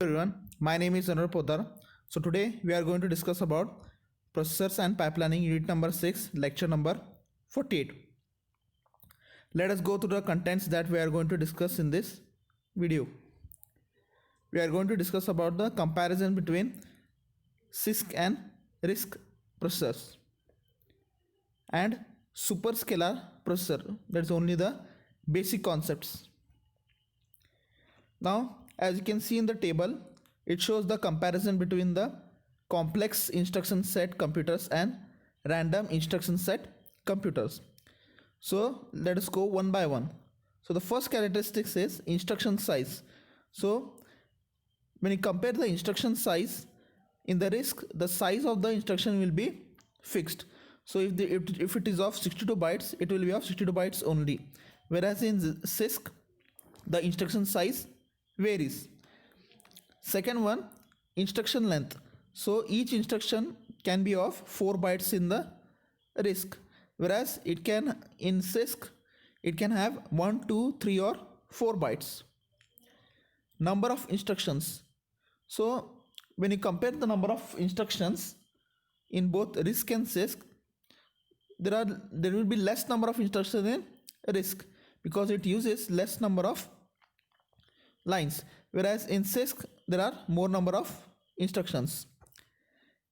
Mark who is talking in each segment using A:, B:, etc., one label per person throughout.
A: Everyone, my name is Anur Poddar. So today we are going to discuss about processors and pipelining unit number 6, lecture number 48. Let us go through the contents that we are going to discuss in this video. We are going to discuss about the comparison between CISC and RISC processors and superscalar processor. That's only the basic concepts. Now, as you can see in the table, it shows the comparison between the complex instruction set computers and random instruction set computers. So let us go one by one. So the first characteristic is instruction size. So when you compare the instruction size in the RISC, the size of the instruction will be fixed. So if it is of 62 bytes, it will be of 62 bytes only. Whereas in CISC, the instruction size varies. Second one, instruction length. So each instruction can be of 4 bytes in the RISC, whereas it can in CISC it can have 1, 2, 3 or 4 bytes. Number of instructions. So when you compare the number of instructions in both RISC and CISC, there will be less number of instructions in RISC because it uses less number of lines, whereas in CISC there are more number of instructions.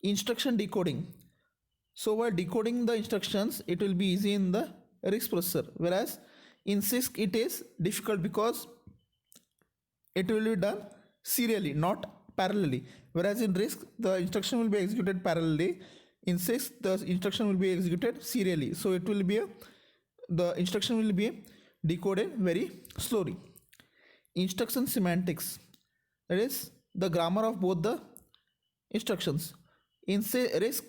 A: Instruction decoding. So while decoding the instructions, it will be easy in the RISC processor, whereas in CISC it is difficult because it will be done serially, not parallelly. Whereas in RISC the instruction will be executed parallelly. In CISC the instruction will be executed serially. So the instruction will be decoded very slowly. Instruction semantics, that is the grammar of both the instructions. In RISC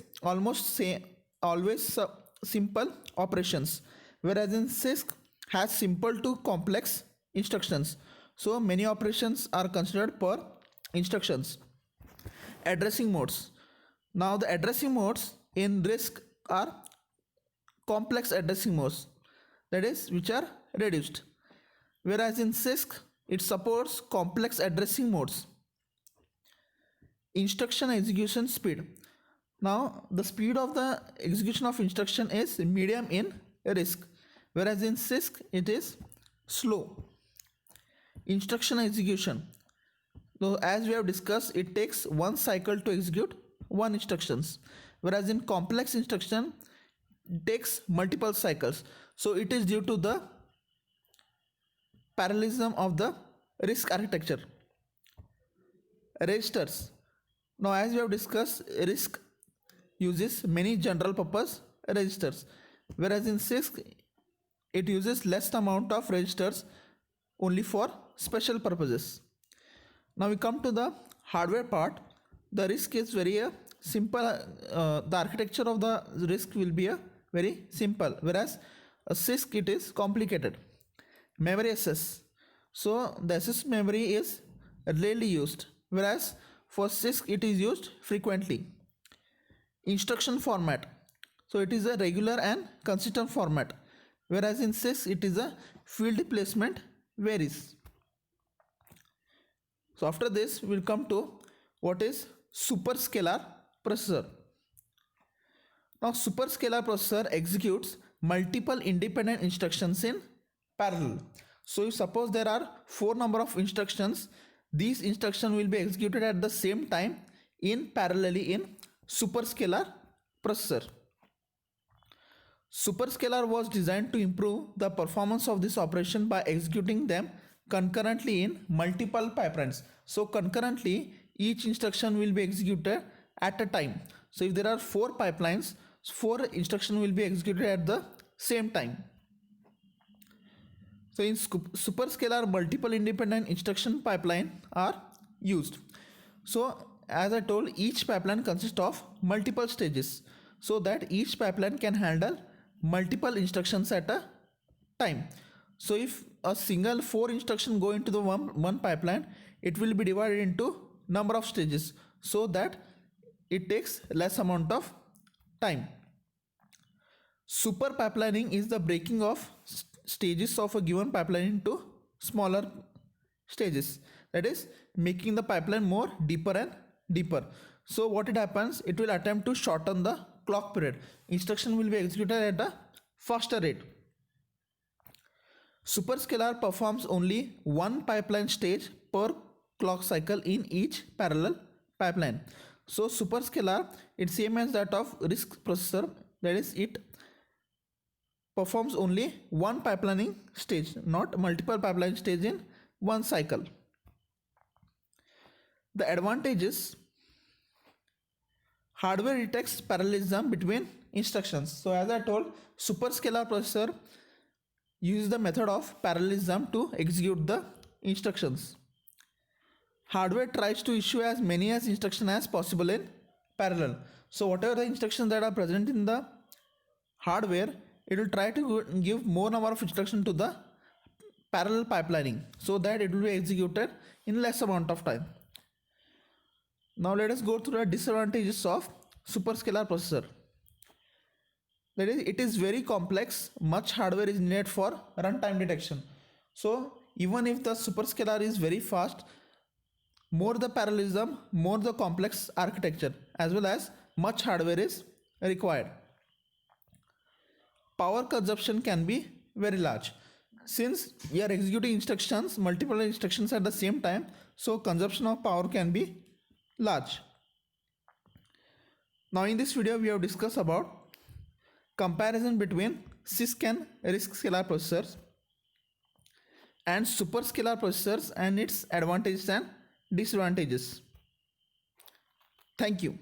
A: always simple operations, whereas in CISC has simple to complex instructions. So many operations are considered per instructions. Addressing modes. Now the addressing modes in RISC are complex addressing modes, that is which are reduced, whereas in CISC it supports complex addressing modes. Instruction execution speed. Now the speed of the execution of instruction is medium in RISC, whereas in CISC it is slow. Instruction execution. So as we have discussed, it takes one cycle to execute one instructions, whereas in complex instruction it takes multiple cycles. So it is due to the parallelism of the RISC architecture. Registers. Now as we have discussed, RISC uses many general purpose registers, whereas in CISC it uses less amount of registers only for special purposes. Now we come to the hardware part. The RISC is very simple. The architecture of the RISC will be very simple, whereas CISC it is complicated. Memory access. So the access memory is rarely used, whereas for CISC it is used frequently. Instruction format. So it is a regular and consistent format, whereas in CISC it is a field placement varies. So after this we'll come to what is superscalar processor. Now superscalar processor executes multiple independent instructions in parallel. So if suppose there are 4 number of instructions, these instructions will be executed at the same time in parallelly in superscalar processor. Superscalar was designed to improve the performance of this operation by executing them concurrently in multiple pipelines. So concurrently each instruction will be executed at a time. So if there are 4 pipelines, 4 instructions will be executed at the same time. So in superscalar, multiple independent instruction pipeline are used. So as I told, each pipeline consists of multiple stages, so that each pipeline can handle multiple instructions at a time. So if a single 4 instruction go into the one pipeline, it will be divided into number of stages, so that it takes less amount of time. Super pipelining is the breaking of stages of a given pipeline into smaller stages. That is, making the pipeline more deeper and deeper. So what it happens, it will attempt to shorten the clock period. Instruction will be executed at a faster rate. Superscalar performs only one pipeline stage per clock cycle in each parallel pipeline. So superscalar, it's same as that of RISC processor, that is it performs only one pipelining stage, not multiple pipeline stage in one cycle. The advantages: hardware detects parallelism between instructions. So as I told, superscalar processor uses the method of parallelism to execute the instructions. Hardware tries to issue as many as instructions as possible in parallel. So whatever the instructions that are present in the hardware, it will try to give more number of instructions to the parallel pipelining so that it will be executed in less amount of time. Now let us go through the disadvantages of superscalar processor. That is, it is very complex, much hardware is needed for runtime detection. So even if the superscalar is very fast, more the parallelism, more the complex architecture, as well as much hardware is required. Power consumption can be very large. Since we are executing instructions, multiple instructions at the same time, so consumption of power can be large. Now in this video we have discussed about comparison between CISC and RISC scalar processors and superscalar processors and its advantages and disadvantages. Thank you.